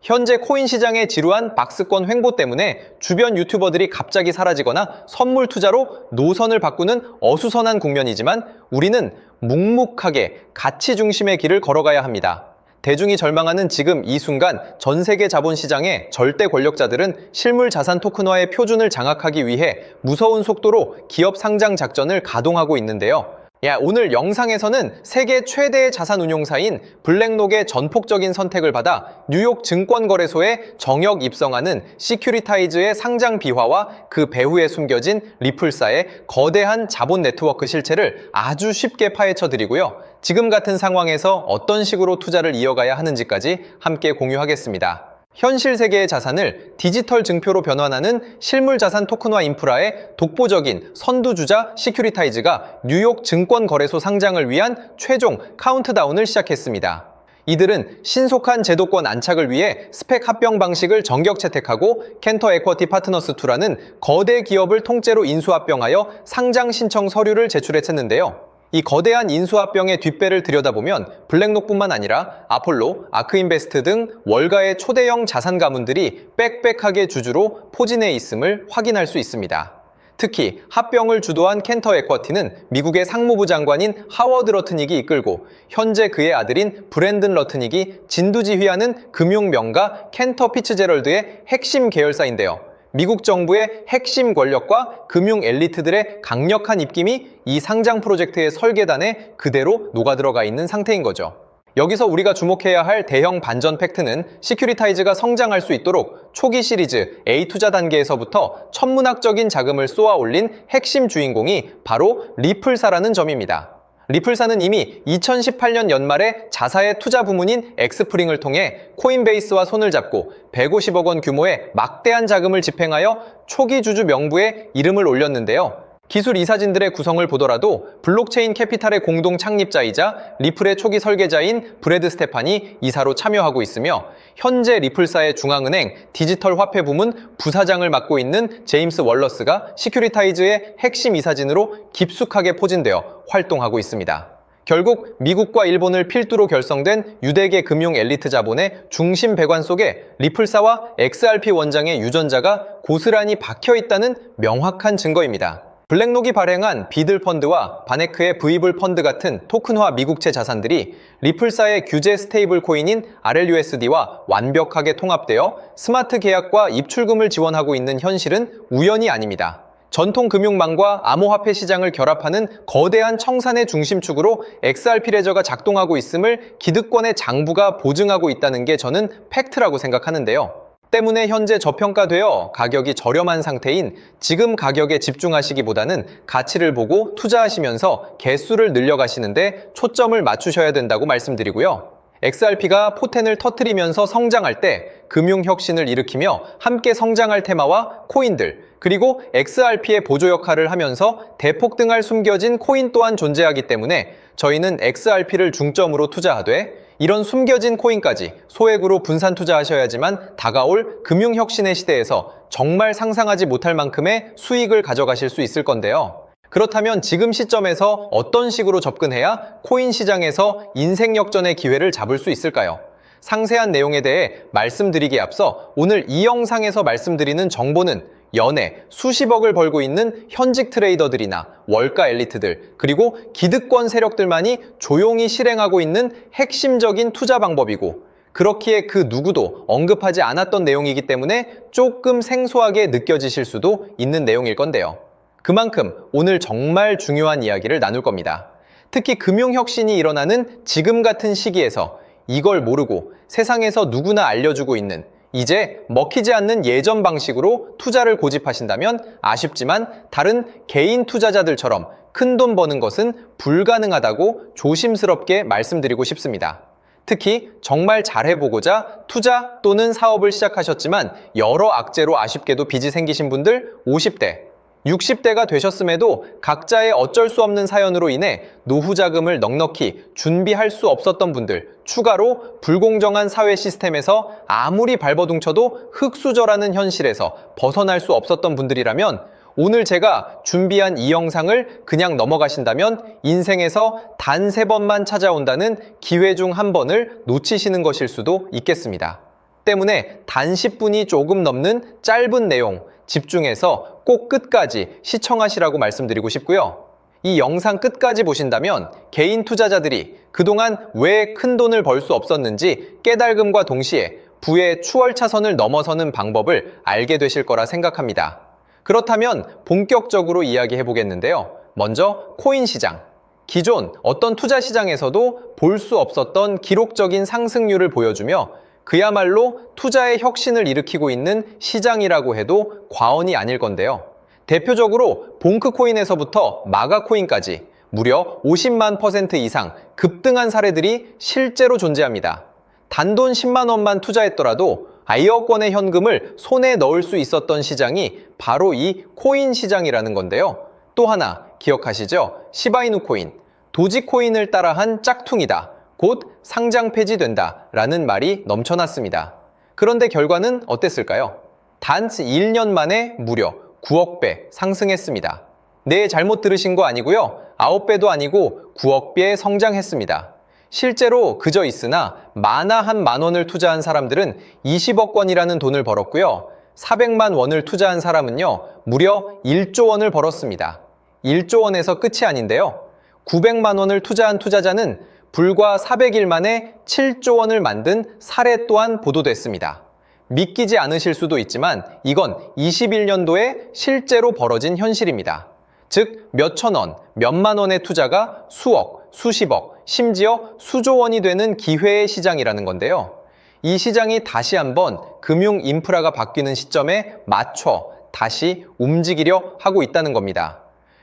현재 코인 시장의 지루한 박스권 횡보 때문에 주변 유튜버들이 갑자기 사라지거나 선물 투자로 노선을 바꾸는 어수선한 국면이지만 우리는 묵묵하게 가치 중심의 길을 걸어가야 합니다. 대중이 절망하는 지금 이 순간 전 세계 자본시장의 절대 권력자들은 실물 자산 토큰화의 표준을 장악하기 위해 무서운 속도로 기업 상장 작전을 가동하고 있는데요. 오늘 영상에서는 세계 최대의 자산 운용사인 블랙록의 전폭적인 선택을 받아 뉴욕 증권거래소에 정역 입성하는 시큐리타이즈의 상장 비화와 그 배후에 숨겨진 리플사의 거대한 자본 네트워크 실체를 아주 쉽게 파헤쳐 드리고요. 지금 같은 상황에서 어떤 식으로 투자를 이어가야 하는지까지 함께 공유하겠습니다. 현실 세계의 자산을 디지털 증표로 변환하는 실물 자산 토큰화 인프라의 독보적인 선두주자 시큐리타이즈가 뉴욕 증권거래소 상장을 위한 최종 카운트다운을 시작했습니다. 이들은 신속한 제도권 안착을 위해 스펙 합병 방식을 정격 채택하고 캔터 에쿼티 파트너스2라는 거대 기업을 통째로 인수합병하여 상장 신청 서류를 제출했었는데요. 이 거대한 인수합병의 뒷배를 들여다보면 블랙록뿐만 아니라 아폴로, 아크인베스트 등 월가의 초대형 자산 가문들이 빽빽하게 주주로 포진해 있음을 확인할 수 있습니다. 특히 합병을 주도한 캔터 에쿼티는 미국의 상무부 장관인 하워드 러트닉이 이끌고 현재 그의 아들인 브랜든 러트닉이 진두지휘하는 금융 명가 캔터 피츠제럴드의 핵심 계열사인데요. 미국 정부의 핵심 권력과 금융 엘리트들의 강력한 입김이 이 상장 프로젝트의 설계단에 그대로 녹아들어가 있는 상태인 거죠. 여기서 우리가 주목해야 할 대형 반전 팩트는 시큐리타이즈가 성장할 수 있도록 초기 시리즈 A 투자 단계에서부터 천문학적인 자금을 쏘아 올린 핵심 주인공이 바로 리플사라는 점입니다. 리플사는 이미 2018년 연말에 자사의 투자 부문인 엑스프링을 통해 코인베이스와 손을 잡고 150억 원 규모의 막대한 자금을 집행하여 초기 주주 명부에 이름을 올렸는데요. 기술 이사진들의 구성을 보더라도 블록체인 캐피탈의 공동 창립자이자 리플의 초기 설계자인 브래드 스테판이 이사로 참여하고 있으며 현재 리플사의 중앙은행 디지털 화폐 부문 부사장을 맡고 있는 제임스 월러스가 시큐리타이즈의 핵심 이사진으로 깊숙하게 포진되어 활동하고 있습니다. 결국 미국과 일본을 필두로 결성된 유대계 금융 엘리트 자본의 중심 배관 속에 리플사와 XRP 원장의 유전자가 고스란히 박혀있다는 명확한 증거입니다. 블랙록이 발행한 비들 펀드와 바네크의 브이블 펀드 같은 토큰화 미국채 자산들이 리플사의 규제 스테이블 코인인 RLUSD와 완벽하게 통합되어 스마트 계약과 입출금을 지원하고 있는 현실은 우연이 아닙니다. 전통 금융망과 암호화폐 시장을 결합하는 거대한 청산의 중심축으로 XRP 레저가 작동하고 있음을 기득권의 장부가 보증하고 있다는 게 저는 팩트라고 생각하는데요. 때문에 현재 저평가되어 가격이 저렴한 상태인 지금 가격에 집중하시기보다는 가치를 보고 투자하시면서 개수를 늘려가시는데 초점을 맞추셔야 된다고 말씀드리고요. XRP가 포텐을 터뜨리면서 성장할 때 금융혁신을 일으키며 함께 성장할 테마와 코인들, 그리고 XRP의 보조 역할을 하면서 대폭등할 숨겨진 코인 또한 존재하기 때문에 저희는 XRP를 중점으로 투자하되 이런 숨겨진 코인까지 소액으로 분산 투자하셔야지만 다가올 금융혁신의 시대에서 정말 상상하지 못할 만큼의 수익을 가져가실 수 있을 건데요. 그렇다면 지금 시점에서 어떤 식으로 접근해야 코인 시장에서 인생 역전의 기회를 잡을 수 있을까요? 상세한 내용에 대해 말씀드리기에 앞서 오늘 이 영상에서 말씀드리는 정보는 연에 수십억을 벌고 있는 현직 트레이더들이나 월가 엘리트들, 그리고 기득권 세력들만이 조용히 실행하고 있는 핵심적인 투자 방법이고 그렇기에 그 누구도 언급하지 않았던 내용이기 때문에 조금 생소하게 느껴지실 수도 있는 내용일 건데요. 그만큼 오늘 정말 중요한 이야기를 나눌 겁니다. 특히 금융혁신이 일어나는 지금 같은 시기에서 이걸 모르고 세상에서 누구나 알려주고 있는 이제 먹히지 않는 예전 방식으로 투자를 고집하신다면 아쉽지만 다른 개인 투자자들처럼 큰돈 버는 것은 불가능하다고 조심스럽게 말씀드리고 싶습니다. 특히 정말 잘해보고자 투자 또는 사업을 시작하셨지만 여러 악재로 아쉽게도 빚이 생기신 분들 50대, 60대가 되셨음에도 각자의 어쩔 수 없는 사연으로 인해 노후 자금을 넉넉히 준비할 수 없었던 분들, 추가로 불공정한 사회 시스템에서 아무리 발버둥쳐도 흙수저라는 현실에서 벗어날 수 없었던 분들이라면 오늘 제가 준비한 이 영상을 그냥 넘어가신다면 인생에서 단 3번만 찾아온다는 기회 중 한 번을 놓치시는 것일 수도 있겠습니다. 때문에 단 10분이 조금 넘는 짧은 내용 집중해서 꼭 끝까지 시청하시라고 말씀드리고 싶고요. 이 영상 끝까지 보신다면 개인 투자자들이 그동안 왜 큰 돈을 벌 수 없었는지 깨달음과 동시에 부의 추월차선을 넘어서는 방법을 알게 되실 거라 생각합니다. 그렇다면 본격적으로 이야기해 보겠는데요. 먼저 코인 시장. 기존 어떤 투자 시장에서도 볼 수 없었던 기록적인 상승률을 보여주며 그야말로 투자의 혁신을 일으키고 있는 시장이라고 해도 과언이 아닐 건데요. 대표적으로 봉크코인에서부터 마가코인까지 무려 50만 % 이상 급등한 사례들이 실제로 존재합니다. 단돈 10만 원만 투자했더라도 1억 원의 현금을 손에 넣을 수 있었던 시장이 바로 이 코인 시장이라는 건데요. 또 하나 기억하시죠? 시바이누 코인, 도지코인을 따라한 짝퉁이다. 곧 상장 폐지된다 라는 말이 넘쳐났습니다. 그런데 결과는 어땠을까요? 단 1년 만에 무려 9억 배 상승했습니다. 네, 잘못 들으신 거 아니고요. 9배도 아니고 9억 배 성장했습니다. 실제로 그저 있으나 만화 한 만 원을 투자한 사람들은 20억 원이라는 돈을 벌었고요. 400만 원을 투자한 사람은요, 무려 1조 원을 벌었습니다. 1조 원에서 끝이 아닌데요. 900만 원을 투자한 투자자는 불과 400일 만에 7조 원을 만든 사례 또한 보도됐습니다. 믿기지 않으실 수도 있지만 이건 21년도에 실제로 벌어진 현실입니다. 즉, 몇천 원, 몇만 원의 투자가 수억, 수십억, 심지어 수조 원이 되는 기회의 시장이라는 건데요. 이 시장이 다시 한번 금융 인프라가 바뀌는 시점에 맞춰 다시 움직이려 하고 있다는 겁니다.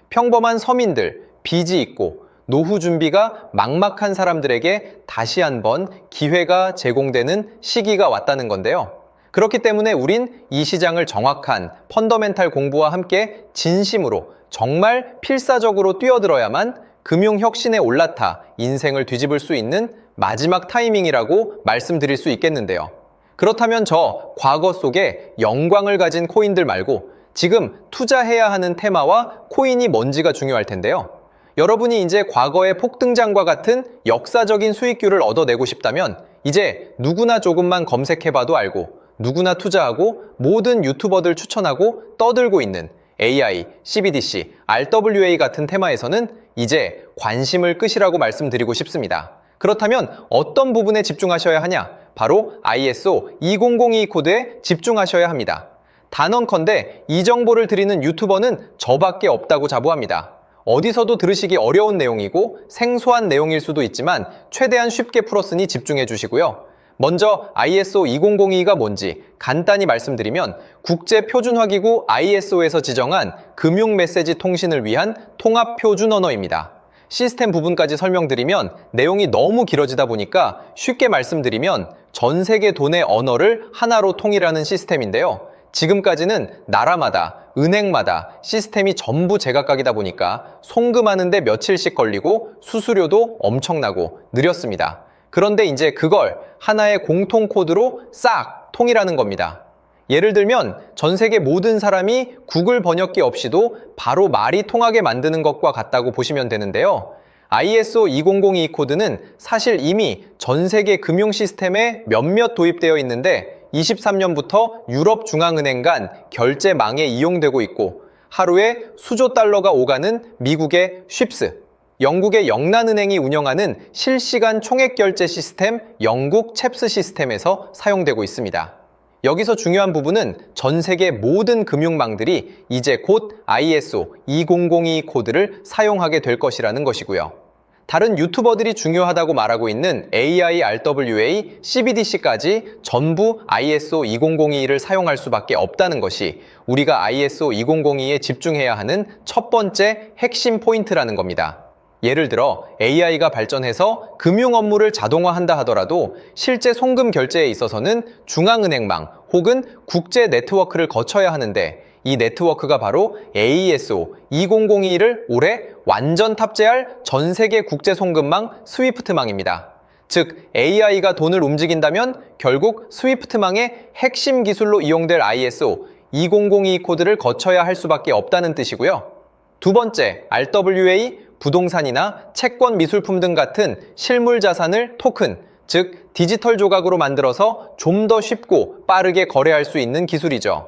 평범한 서민들, 빚이 있고 노후 준비가 막막한 사람들에게 다시 한번 기회가 제공되는 시기가 왔다는 건데요. 그렇기 때문에 우린 이 시장을 정확한 펀더멘탈 공부와 함께 진심으로 정말 필사적으로 뛰어들어야만 금융혁신에 올라타 인생을 뒤집을 수 있는 마지막 타이밍이라고 말씀드릴 수 있겠는데요. 그렇다면 저 과거 속에 영광을 가진 코인들 말고 지금 투자해야 하는 테마와 코인이 뭔지가 중요할 텐데요. 여러분이 이제 과거의 폭등장과 같은 역사적인 수익률을 얻어내고 싶다면 이제 누구나 조금만 검색해봐도 알고 누구나 투자하고 모든 유튜버들 추천하고 떠들고 있는 AI, CBDC, RWA 같은 테마에서는 이제 관심을 끄시라고 말씀드리고 싶습니다. 그렇다면 어떤 부분에 집중하셔야 하냐? 바로 ISO 2002 코드에 집중하셔야 합니다. 단언컨대 이 정보를 드리는 유튜버는 저밖에 없다고 자부합니다. 어디서도 들으시기 어려운 내용이고 생소한 내용일 수도 있지만 최대한 쉽게 풀었으니 집중해 주시고요. 먼저 ISO 2002가 뭔지 간단히 말씀드리면 국제표준화기구 ISO에서 지정한 금융메시지 통신을 위한 통합표준 언어입니다. 시스템 부분까지 설명드리면 내용이 너무 길어지다 보니까 쉽게 말씀드리면 전 세계 돈의 언어를 하나로 통일하는 시스템인데요. 지금까지는 나라마다, 은행마다 시스템이 전부 제각각이다 보니까 송금하는데 며칠씩 걸리고 수수료도 엄청나고 느렸습니다. 그런데 이제 그걸 하나의 공통 코드로 싹 통일하는 겁니다. 예를 들면 전 세계 모든 사람이 구글 번역기 없이도 바로 말이 통하게 만드는 것과 같다고 보시면 되는데요. ISO 2002 코드는 사실 이미 전 세계 금융 시스템에 몇몇 도입되어 있는데 23년부터 유럽 중앙은행 간 결제망에 이용되고 있고 하루에 수조 달러가 오가는 미국의 쉽스, 영국의 영란은행이 운영하는 실시간 총액 결제 시스템 영국 챕스 시스템에서 사용되고 있습니다. 여기서 중요한 부분은 전 세계 모든 금융망들이 이제 곧 ISO 2002 코드를 사용하게 될 것이라는 것이고요. 다른 유튜버들이 중요하다고 말하고 있는 AI, RWA, CBDC까지 전부 ISO 2002를 사용할 수밖에 없다는 것이 우리가 ISO 2002에 집중해야 하는 첫 번째 핵심 포인트라는 겁니다. 예를 들어 AI가 발전해서 금융 업무를 자동화한다 하더라도 실제 송금 결제에 있어서는 중앙은행망 혹은 국제 네트워크를 거쳐야 하는데 이 네트워크가 바로 AESO 2002를 올해 완전 탑재할 전 세계 국제 송금망 스위프트망입니다. 즉 AI가 돈을 움직인다면 결국 스위프트망의 핵심 기술로 이용될 ISO 2002 코드를 거쳐야 할 수밖에 없다는 뜻이고요. 두 번째, RWA, 부동산이나 채권 미술품 등 같은 실물 자산을 토큰, 즉 디지털 조각으로 만들어서 좀 더 쉽고 빠르게 거래할 수 있는 기술이죠.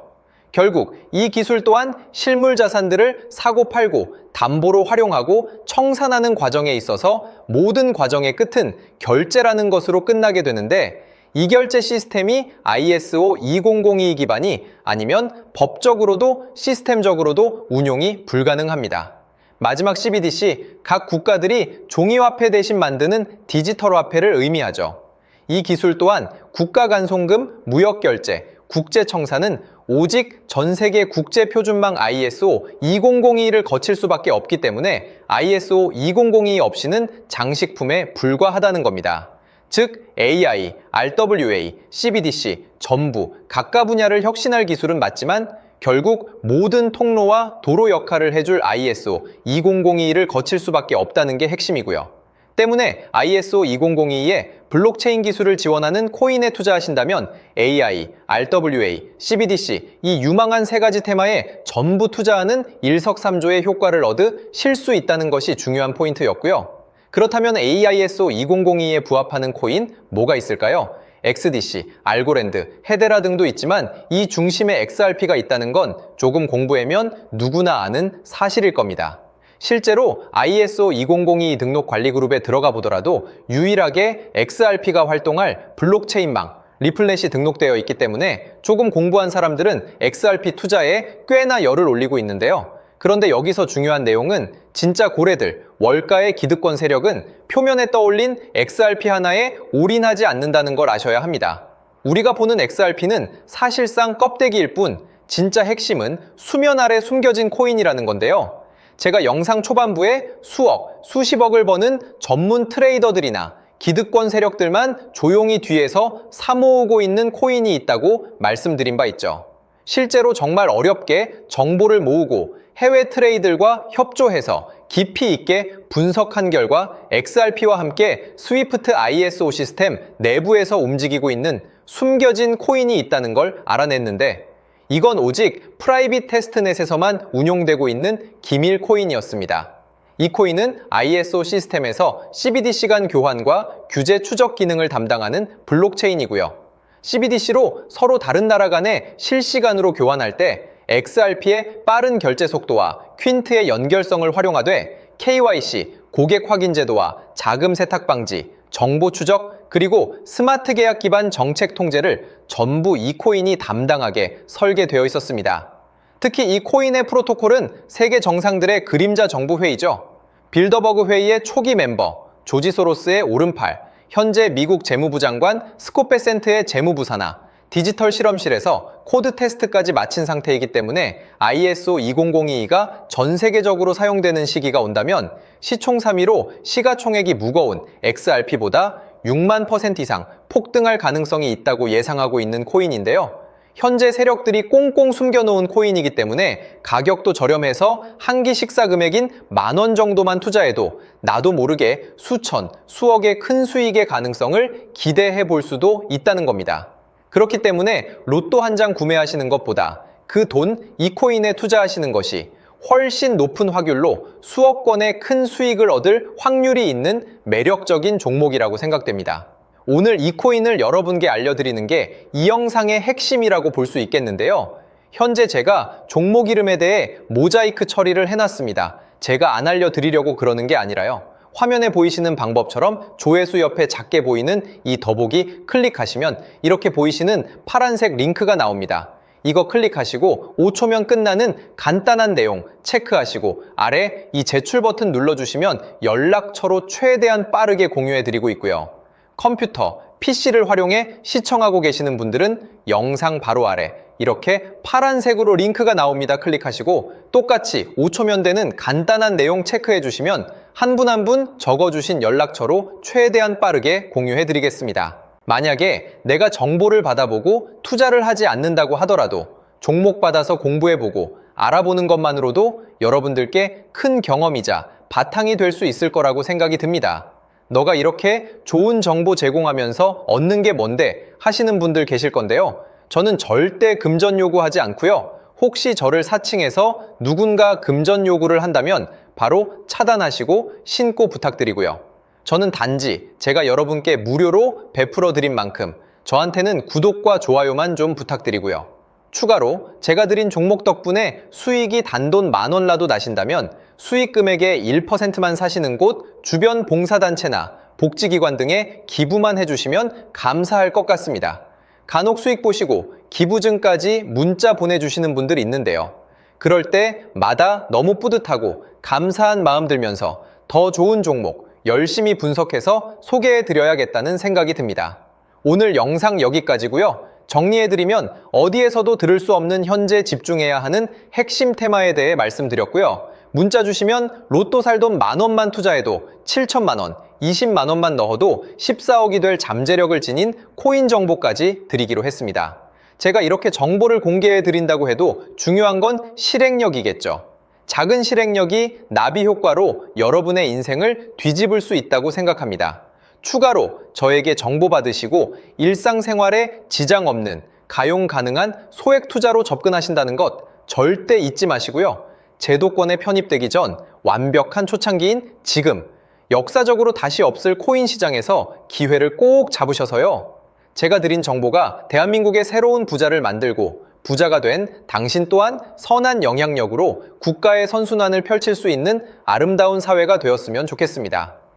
결국 이 기술 또한 실물 자산들을 사고 팔고 담보로 활용하고 청산하는 과정에 있어서 모든 과정의 끝은 결제라는 것으로 끝나게 되는데, 이 결제 시스템이 ISO 2002 기반이 아니면 법적으로도 시스템적으로도 운용이 불가능합니다. 마지막 CBDC, 각 국가들이 종이화폐 대신 만드는 디지털 화폐를 의미하죠. 이 기술 또한 국가간송금, 무역결제, 국제청산은 오직 전 세계 국제표준망 ISO 2002를 거칠 수밖에 없기 때문에 ISO 2002 없이는 장식품에 불과하다는 겁니다. 즉 AI, RWA, CBDC 전부 각각 분야를 혁신할 기술은 맞지만 결국 모든 통로와 도로 역할을 해줄 ISO 2002를 거칠 수밖에 없다는 게 핵심이고요. 때문에 ISO 2002에 블록체인 기술을 지원하는 코인에 투자하신다면 AI, RWA, CBDC 이 유망한 세 가지 테마에 전부 투자하는 일석삼조의 효과를 얻으실 수 있다는 것이 중요한 포인트였고요. 그렇다면 AISO 2002에 부합하는 코인 뭐가 있을까요? XDC, 알고랜드, 헤데라 등도 있지만 이 중심에 XRP가 있다는 건 조금 공부하면 누구나 아는 사실일 겁니다. 실제로 ISO 2002 등록 관리 그룹에 들어가 보더라도 유일하게 XRP가 활동할 블록체인망, 리플넷이 등록되어 있기 때문에 조금 공부한 사람들은 XRP 투자에 꽤나 열을 올리고 있는데요. 그런데 여기서 중요한 내용은 진짜 고래들, 월가의 기득권 세력은 표면에 떠올린 XRP 하나에 올인하지 않는다는 걸 아셔야 합니다. 우리가 보는 XRP는 사실상 껍데기일 뿐 진짜 핵심은 수면 아래 숨겨진 코인이라는 건데요. 제가 영상 초반부에 수억, 수십억을 버는 전문 트레이더들이나 기득권 세력들만 조용히 뒤에서 사모으고 있는 코인이 있다고 말씀드린 바 있죠. 실제로 정말 어렵게 정보를 모으고 해외 트레이더들과 협조해서 깊이 있게 분석한 결과 XRP와 함께 스위프트 ISO 시스템 내부에서 움직이고 있는 숨겨진 코인이 있다는 걸 알아냈는데, 이건 오직 프라이빗 테스트넷에서만 운용되고 있는 기밀 코인이었습니다. 이 코인은 ISO 시스템에서 CBDC 간 교환과 규제 추적 기능을 담당하는 블록체인이고요. CBDC로 서로 다른 나라 간에 실시간으로 교환할 때 XRP의 빠른 결제 속도와 퀸트의 연결성을 활용하되 KYC, 고객 확인 제도와 자금 세탁 방지, 정보 추적, 그리고 스마트 계약 기반 정책 통제를 전부 이 코인이 담당하게 설계되어 있었습니다. 특히 이 코인의 프로토콜은 세계 정상들의 그림자 정부 회의죠. 빌더버그 회의의 초기 멤버, 조지 소로스의 오른팔, 현재 미국 재무부 장관 스콧 베센트의 재무부 산하, 디지털 실험실에서 코드 테스트까지 마친 상태이기 때문에 ISO 2002가 전 세계적으로 사용되는 시기가 온다면 시총삼위로 시가총액이 무거운 XRP보다 6만 % 이상 폭등할 가능성이 있다고 예상하고 있는 코인인데요. 현재 세력들이 꽁꽁 숨겨놓은 코인이기 때문에 가격도 저렴해서 한 끼 식사 금액인 10,000원 정도만 투자해도 나도 모르게 수천, 수억의 큰 수익의 가능성을 기대해 볼 수도 있다는 겁니다. 그렇기 때문에 로또 한 장 구매하시는 것보다 그 돈 이 코인에 투자하시는 것이 훨씬 높은 확률로 수억 건의 큰 수익을 얻을 확률이 있는 매력적인 종목이라고 생각됩니다. 오늘 이 코인을 여러분께 알려드리는 게 이 영상의 핵심이라고 볼 수 있겠는데요. 현재 제가 종목 이름에 대해 모자이크 처리를 해놨습니다. 제가 안 알려드리려고 그러는 게 아니라요. 화면에 보이시는 방법처럼 조회수 옆에 작게 보이는 이 더보기 클릭하시면 이렇게 보이시는 파란색 링크가 나옵니다. 이거 클릭하시고 5초면 끝나는 간단한 내용 체크하시고 아래 이 제출 버튼 눌러주시면 연락처로 최대한 빠르게 공유해드리고 있고요. 컴퓨터, PC를 활용해 시청하고 계시는 분들은 영상 바로 아래 이렇게 파란색으로 링크가 나옵니다. 클릭하시고 똑같이 5초면 되는 간단한 내용 체크해 주시면 한 분 한 분 적어주신 연락처로 최대한 빠르게 공유해 드리겠습니다. 만약에 내가 정보를 받아보고 투자를 하지 않는다고 하더라도 종목 받아서 공부해보고 알아보는 것만으로도 여러분들께 큰 경험이자 바탕이 될 수 있을 거라고 생각이 듭니다. 너가 이렇게 좋은 정보 제공하면서 얻는 게 뭔데 하시는 분들 계실 건데요. 저는 절대 금전 요구하지 않고요. 혹시 저를 사칭해서 누군가 금전 요구를 한다면 바로 차단하시고 신고 부탁드리고요. 저는 단지 제가 여러분께 무료로 베풀어 드린 만큼 저한테는 구독과 좋아요만 좀 부탁드리고요. 추가로 제가 드린 종목 덕분에 수익이 단돈 10,000원라도 나신다면 수익 금액의 1%만 사시는 곳 주변 봉사단체나 복지기관 등에 기부만 해주시면 감사할 것 같습니다. 간혹 수익 보시고 기부증까지 문자 보내주시는 분들이 있는데요. 그럴 때마다 너무 뿌듯하고 감사한 마음 들면서 더 좋은 종목 열심히 분석해서 소개해드려야겠다는 생각이 듭니다. 오늘 영상 여기까지고요. 정리해드리면 어디에서도 들을 수 없는 현재 집중해야 하는 핵심 테마에 대해 말씀드렸고요. 문자 주시면 로또 살 돈 10,000원만 투자해도 7,000만 원, 20만 원만 넣어도 14억이 될 잠재력을 지닌 코인 정보까지 드리기로 했습니다. 제가 이렇게 정보를 공개해 드린다고 해도 중요한 건 실행력이겠죠. 작은 실행력이 나비 효과로 여러분의 인생을 뒤집을 수 있다고 생각합니다. 추가로 저에게 정보 받으시고 일상생활에 지장 없는 가용 가능한 소액 투자로 접근하신다는 것 절대 잊지 마시고요. 제도권에 편입되기 전 완벽한 초창기인 지금 역사적으로 다시 없을 코인 시장에서 기회를 꼭 잡으셔서요. 제가 드린 정보가 대한민국의 새로운 부자를 만들고 부자가 된 당신 또한 선한 영향력으로 국가의 선순환을 펼칠 수 있는 아름다운 사회가 되었으면 좋겠습니다.